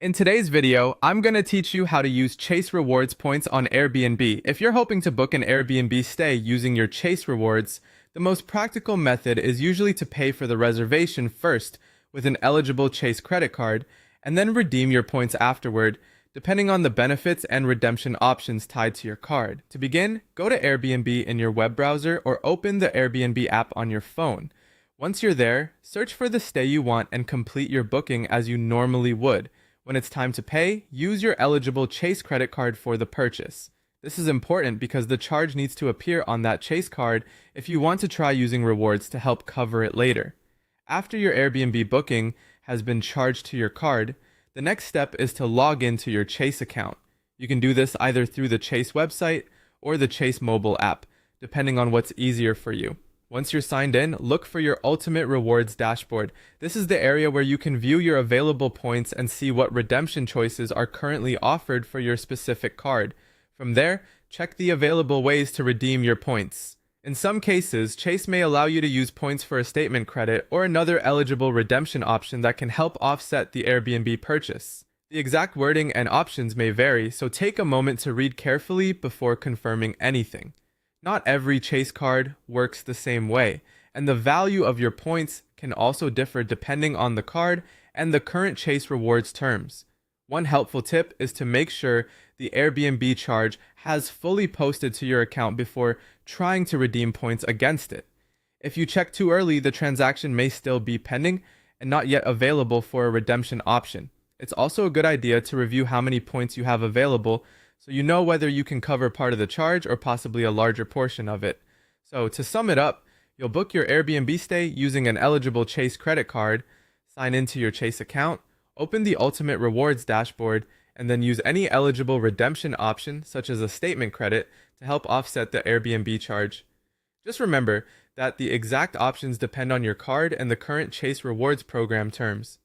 In today's video, I'm going to teach you how to use Chase Rewards points on Airbnb. If you're hoping to book an Airbnb stay using your Chase Rewards, the most practical method is usually to pay for the reservation first with an eligible Chase credit card, and then redeem your points afterward, depending on the benefits and redemption options tied to your card. To begin, go to Airbnb in your web browser or open the Airbnb app on your phone. Once you're there, search for the stay you want and complete your booking as you normally would. When it's time to pay, use your eligible Chase credit card for the purchase. This is important because the charge needs to appear on that Chase card if you want to try using rewards to help cover it later. After your Airbnb booking has been charged to your card, the next step is to log into your Chase account. You can do this either through the Chase website or the Chase mobile app, depending on what's easier for you. Once you're signed in, look for your Ultimate Rewards dashboard. This is the area where you can view your available points and see what redemption choices are currently offered for your specific card. From there, check the available ways to redeem your points. In some cases, Chase may allow you to use points for a statement credit or another eligible redemption option that can help offset the Airbnb purchase. The exact wording and options may vary, so take a moment to read carefully before confirming anything. Not every Chase card works the same way, and the value of your points can also differ depending on the card and the current Chase Rewards terms. One helpful tip is to make sure the Airbnb charge has fully posted to your account before trying to redeem points against it. If you check too early, the transaction may still be pending and not yet available for a redemption option. It's also a good idea to review how many points you have available so you know whether you can cover part of the charge or possibly a larger portion of it. So to sum it up, you'll book your Airbnb stay using an eligible Chase credit card, sign into your Chase account, open the Ultimate Rewards dashboard, and then use any eligible redemption option, such as a statement credit, to help offset the Airbnb charge. Just remember that the exact options depend on your card and the current Chase Rewards program terms.